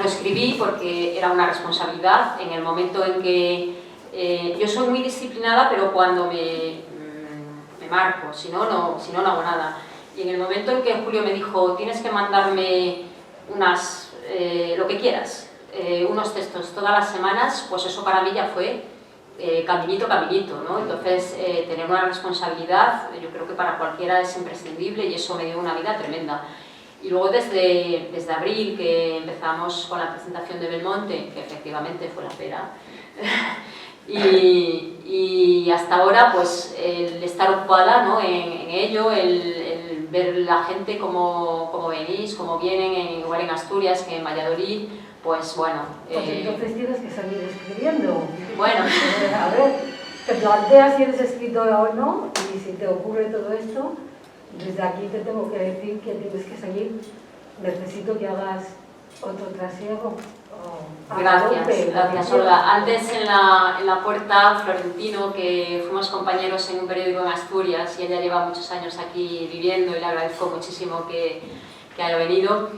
lo escribí, porque era una responsabilidad en el momento en que yo soy muy disciplinada, pero cuando me marco, si no hago nada. Y en el momento en que Julio me dijo, tienes que mandarme lo que quieras, unos textos todas las semanas, pues eso para mí ya fue caminito, ¿no? Entonces, tener una responsabilidad, yo creo que para cualquiera es imprescindible y eso me dio una vida tremenda. Y luego desde abril, que empezamos con la presentación de Belmonte, que efectivamente fue la pera, y hasta ahora, pues, el estar ocupada, ¿no?, en ello, el ver la gente cómo venís, cómo vienen, igual en Asturias que en Valladolid, pues bueno... Pues entonces tienes que seguir escribiendo. Bueno. A ver, te planteas si eres escritor o no, y si te ocurre todo esto, desde aquí te tengo que decir que tienes que seguir. Necesito que hagas otro trasiego. Gracias, Olga. Antes en la puerta, Florentino, que fuimos compañeros en un periódico en Asturias, y ella lleva muchos años aquí viviendo, y le agradezco muchísimo que haya venido,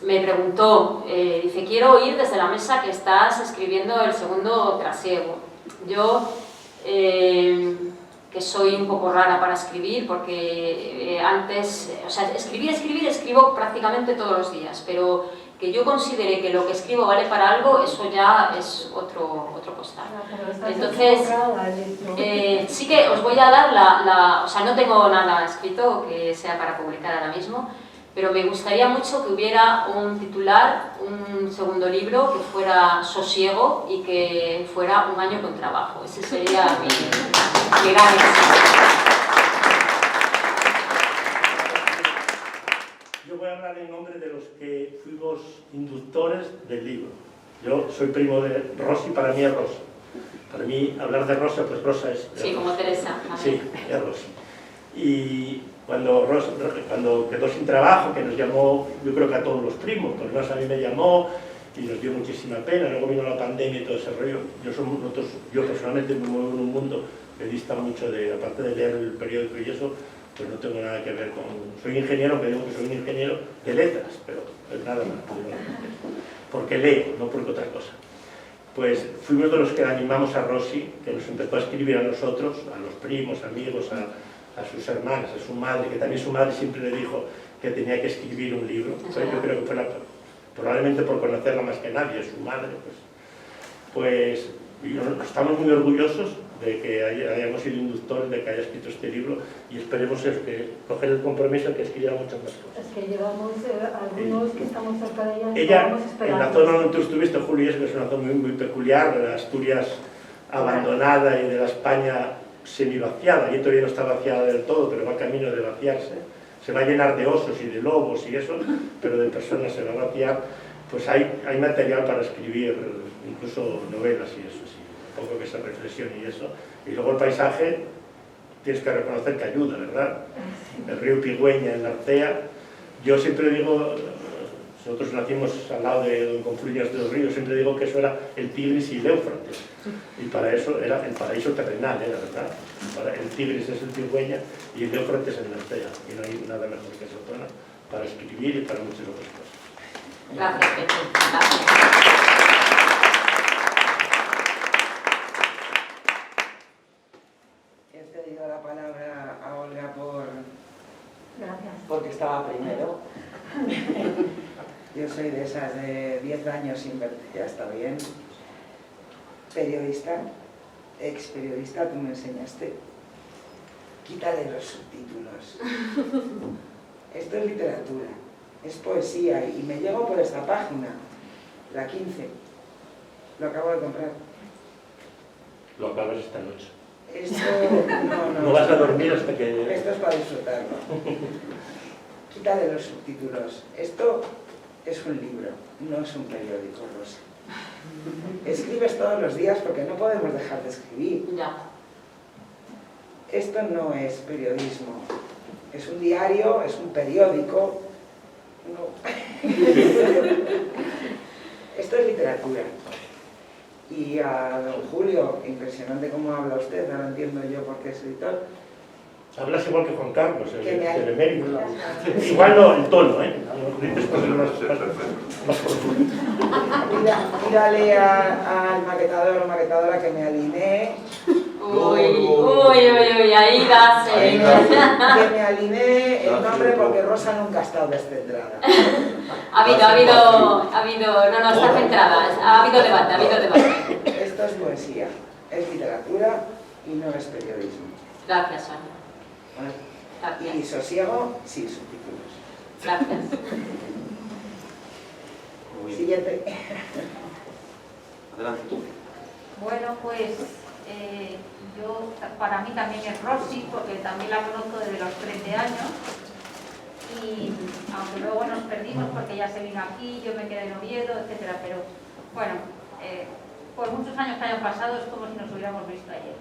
me preguntó, dice, quiero oír desde la mesa que estás escribiendo el segundo trasiego. Yo, que soy un poco rara para escribir, porque antes, o sea, escribo prácticamente todos los días, pero que yo considere que lo que escribo vale para algo, eso ya es otro costal. Entonces, sí que os voy a dar o sea, no tengo nada escrito que sea para publicar ahora mismo, pero me gustaría mucho que hubiera un titular, un segundo libro que fuera sosiego y que fuera un año con trabajo. Ese sería mi gran éxito. Yo voy a hablar en nombre de los que fuimos inductores del libro. Yo soy primo de Rosy, para mí es Rosa. Para mí, hablar de Rosa, pues Rosa es... Sí, como Teresa. Sí, es Rosy. Y cuando quedó sin trabajo, que nos llamó, yo creo que a todos los primos, por lo menos a mí me llamó y nos dio muchísima pena. Luego vino la pandemia y todo ese rollo. Yo personalmente me muevo en un mundo que dista mucho aparte de leer el periódico y eso, pues no tengo nada que ver con... Soy ingeniero, aunque digo que soy un ingeniero de letras, pero nada más, porque leo, no porque otra cosa. Pues fuimos de los que animamos a Rosy, que nos empezó a escribir a nosotros, a los primos, amigos, a sus hermanas, a su madre, que también su madre siempre le dijo que tenía que escribir un libro. Entonces, yo creo que fue probablemente por conocerla más que nadie, su madre, pues estamos muy orgullosos de que hayamos sido inductores, de que haya escrito este libro, y esperemos coger el compromiso de que escribiera muchas más cosas. Es que llevamos algunos que estamos cerca de ella, ella esperando. En la zona donde tú estuviste, Julio, es una zona muy, muy peculiar, de la Asturias abandonada y de la España semi-vaciada, y todavía no está vaciada del todo, pero va camino de vaciarse. Se va a llenar de osos y de lobos y eso, pero de personas se va a vaciar. Pues hay material para escribir, incluso novelas y eso, sí, un poco que se reflexione y eso. Y luego el paisaje, tienes que reconocer que ayuda, ¿verdad? El río Pigüeña en la Arcea. Yo siempre digo, nosotros nacimos al lado de donde confluyen estos ríos, siempre digo que eso era el Tigris y el Éufrates. Y para eso era el paraíso terrenal, ¿verdad? El Tigris es el Pigüeña y el Éufrates en la Arcea. Y no hay nada mejor que esa zona para escribir y para muchas otras cosas. Gracias, Pepe. Gracias. He cedido la palabra a Olga Gracias. porque estaba primero. Yo soy de esas de 10 años sin verte, ya está bien. Periodista, ex periodista, tú me enseñaste. Quítale los subtítulos. Esto es literatura, es poesía, y me llego por esta página, la 15. Lo acabo de comprar. Lo acabas esta noche. Esto no vas a dormir hasta que... Esto es para disfrutarlo. Quítale los subtítulos. Esto es un libro, no es un periódico, Rosa. Escribes todos los días porque no podemos dejar de escribir. Ya. Esto no es periodismo. Es un diario, es un periódico. No. Esto es literatura. Y a don Julio, impresionante cómo habla usted, ahora entiendo yo por qué es editor. Hablas igual que Juan Carlos, el Que emérito. Igual no, el tono, ¿eh? Después de más profundo. Mírale al maquetador o maquetadora que me alinee. Uy, ahí das. Que me alinee el nombre porque Rosa nunca ha estado descentrada. Ha habido, no, está centrada, ha habido debate. Esto es poesía, es literatura y no es periodismo. Gracias, Sonia. ¿Vale? Gracias. Y sosiego sin subtítulos. Gracias. Siguiente. Adelante tú. Bueno, pues para mí también es Rosy, porque también la conozco desde los 13 años. Y aunque luego nos perdimos porque ella se vino aquí, yo me quedé en Oviedo, etcétera, pero bueno, por muchos años que hayan pasado es como si nos hubiéramos visto ayer.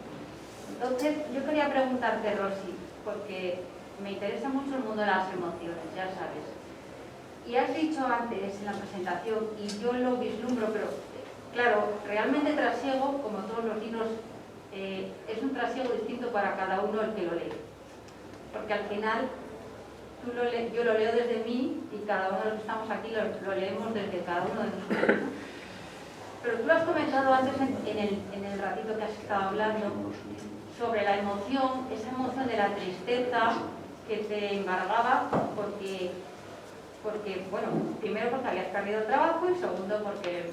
Entonces, yo quería preguntarte, Rosy, porque me interesa mucho el mundo de las emociones, ya sabes. Y has dicho antes en la presentación, y yo lo vislumbro, pero claro, realmente trasiego, como todos los libros, es un trasiego distinto para cada uno el que lo lee. Porque al final, yo lo leo desde mí y cada uno de los que estamos aquí lo leemos desde cada uno de nosotros. Pero tú lo has comentado antes en el ratito que has estado hablando sobre la emoción, esa emoción de la tristeza que te embargaba porque bueno, primero porque habías perdido el trabajo y segundo porque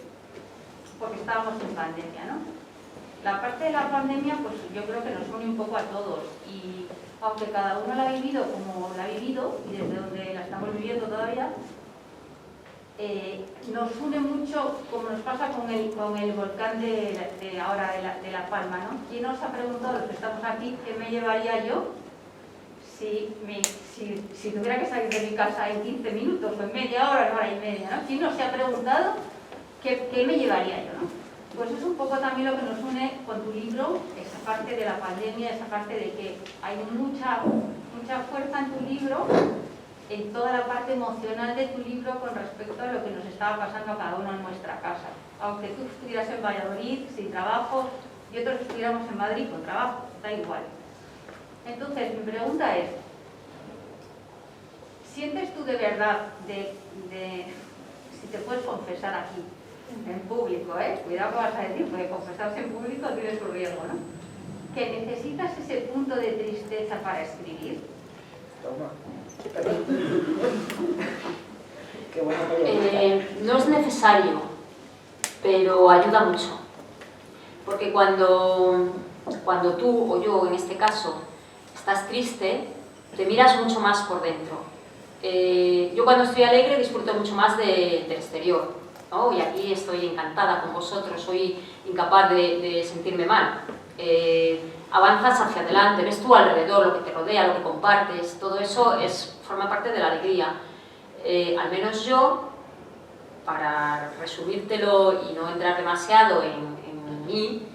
estábamos en pandemia, ¿no? La parte de la pandemia, pues yo creo que nos une un poco a todos y aunque cada uno la ha vivido como la ha vivido y desde donde la estamos viviendo todavía, nos une mucho, como nos pasa con el volcán de ahora de La Palma, ¿no? ¿Quién nos ha preguntado, los que estamos aquí, qué me llevaría yo si tuviera que salir de mi casa en 15 minutos o en media hora, en hora y media, ¿no? ¿Quién no se ha preguntado qué me llevaría yo, ¿no? Pues es un poco también lo que nos une con tu libro, esa parte de la pandemia, esa parte de que hay mucha fuerza en tu libro, en toda la parte emocional de tu libro con respecto a lo que nos estaba pasando a cada uno en nuestra casa. Aunque tú estuvieras en Valladolid sin trabajo y otros estuviéramos en Madrid con trabajo, da igual. Entonces, mi pregunta es, ¿sientes tú de verdad, si te puedes confesar aquí, en público, cuidado que vas a decir, porque confesarse en público tiene su riesgo, ¿no? ¿Que necesitas ese punto de tristeza para escribir? Toma. No es necesario, pero ayuda mucho. Porque cuando tú o yo, en este caso, estás triste, te miras mucho más por dentro. Yo cuando estoy alegre disfruto mucho más del exterior, ¿no? Y aquí estoy encantada con vosotros, soy incapaz de sentirme mal. Avanzas hacia adelante, ves tú alrededor, lo que te rodea, lo que compartes, todo eso forma parte de la alegría. Al menos yo, para resumírtelo y no entrar demasiado en mí,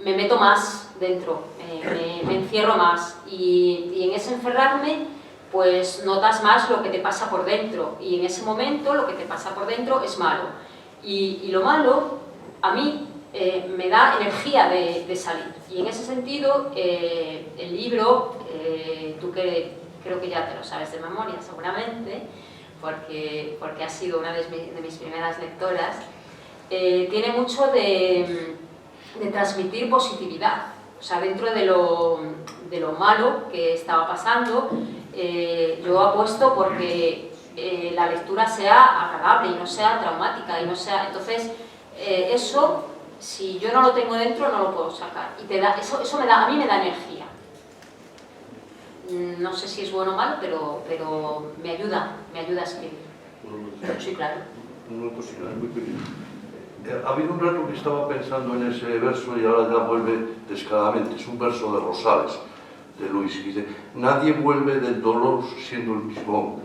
me meto más dentro, me encierro más y en ese encerrarme pues notas más lo que te pasa por dentro y en ese momento lo que te pasa por dentro es malo y lo malo a mí me da energía de salir y en ese sentido el libro, tú que creo que ya te lo sabes de memoria seguramente porque has sido una de mis primeras lectoras, tiene mucho de transmitir positividad, o sea, dentro de lo malo que estaba pasando, yo apuesto porque la lectura sea agradable y no sea traumática y no sea, entonces eso, si yo no lo tengo dentro no lo puedo sacar y eso a mí me da energía. No sé si es bueno o malo, pero me ayuda a escribir. Sí, claro. Una cosita, muy pequeña. Ha habido un rato que estaba pensando en ese verso y ahora ya vuelve descaradamente. Es un verso de Rosales, de Luis, que dice: nadie vuelve del dolor siendo el mismo hombre.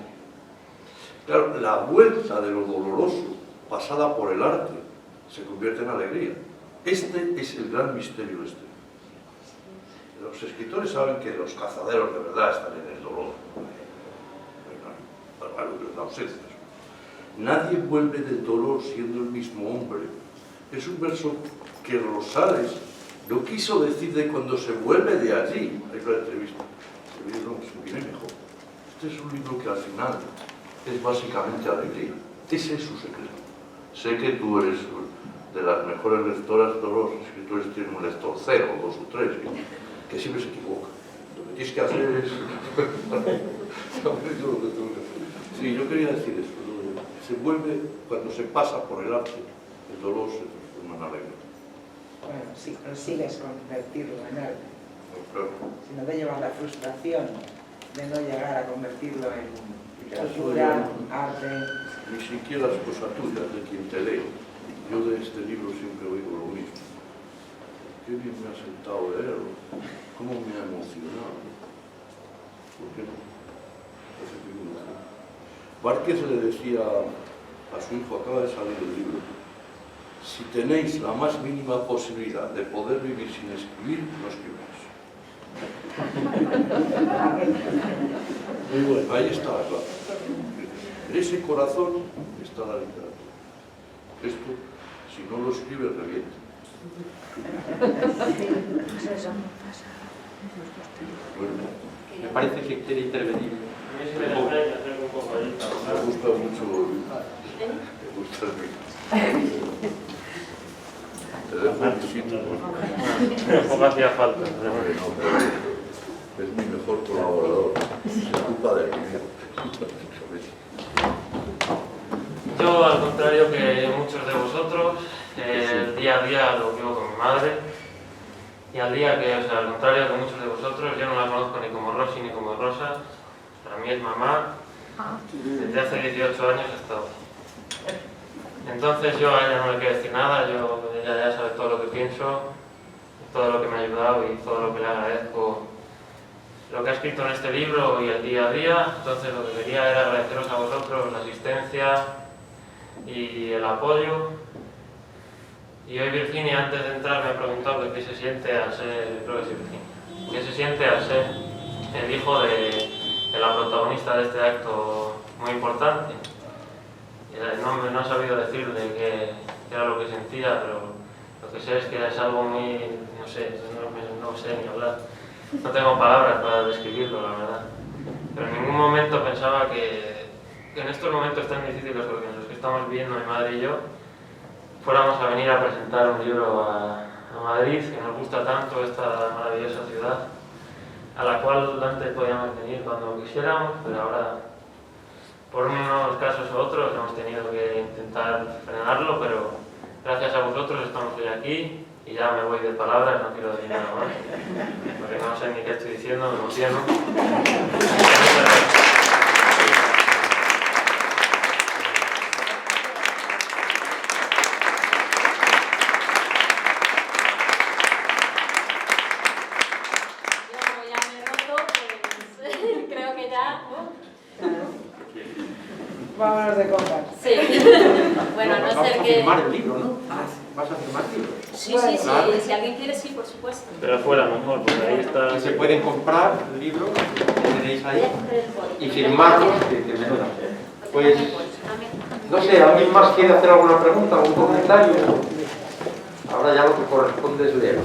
Claro, la vuelta de lo doloroso, pasada por el arte, se convierte en alegría. Este es el gran misterio de este. Los escritores saben que los cazaderos de verdad están en el dolor, la ausencia. Nadie vuelve del dolor siendo el mismo hombre, es un verso que Rosales no quiso decir de cuando se vuelve de allí. Hay una entrevista, se viene mejor. Este es un libro que al final es básicamente alegría. Ese es su secreto. Sé que tú eres de las mejores lectoras, todos los escritores tienen un lector 0, 2 o 3, que siempre se equivoca. Lo que tienes que hacer es... Sí, yo quería decir eso. Se vuelve, cuando se pasa por el arte, el dolor se transforma en alegría. Bueno, si consigues convertirlo en arte, Claro. si no te llevas la frustración de no llegar a convertirlo en literatura, arte... Ni siquiera es cosa tuya, de quien te lee. Yo de este libro siempre oigo lo mismo. Qué bien me ha sentado leerlo, cómo me ha emocionado. ¿Por qué no? Márquez le decía a su hijo, acaba de salir el libro, si tenéis la más mínima posibilidad de poder vivir sin escribir, no escribáis. Muy bueno. Ahí está la clave. En ese corazón está la literatura. Esto, si no lo escribe, revienta. Bueno, Me parece que quiere intervenir. me gusta mucho me gusta el vino. Te dejo un sitio. Tampoco hacía falta. Es mi mejor colaborador. Se ocupa de mí. Yo, al contrario que muchos de vosotros, el día a día lo vivo con mi madre. Y al contrario que muchos de vosotros, yo no la conozco ni como Rosy ni como Rosa. Para mí es mamá. Desde hace 18 años he estado. Entonces yo a ella no le quiero decir nada, ella ya sabe todo lo que pienso, todo lo que me ha ayudado y todo lo que le agradezco. Lo que ha escrito en este libro y el día a día, entonces lo que quería era agradeceros a vosotros la asistencia y el apoyo. Y hoy Virginia, antes de entrar, me ha preguntado qué se siente al ser, creo que sí, Virginia, qué se siente al ser el hijo de la protagonista de este acto muy importante. No he sabido decirle qué era lo que sentía, pero lo que sé es que es algo muy, no sé ni hablar. No tengo palabras para describirlo, la verdad. Pero en ningún momento pensaba que en estos momentos tan difíciles en los que estamos viviendo mi madre y yo, fuéramos a venir a presentar un libro a Madrid, que nos gusta tanto, esta maravillosa ciudad, a la cual antes podíamos venir cuando quisiéramos, pero ahora, por unos casos u otros, hemos tenido que intentar frenarlo, pero gracias a vosotros estamos hoy aquí y ya me voy de palabras, no quiero decir nada más, porque no sé ni qué estoy diciendo, me emociono. Vámonos de copas. Sí. Bueno, a no ser que... Vas a firmar el libro, ¿no? ¿Vas a firmar el libro? Sí, si alguien quiere, sí, por supuesto. Pero fuera mejor, porque ahí está... Que se pueden comprar el libro que tenéis ahí y firmarlo, que menuda. Pues, no sé, ¿alguien más quiere hacer alguna pregunta, algún comentario? Ahora ya lo que corresponde es leer.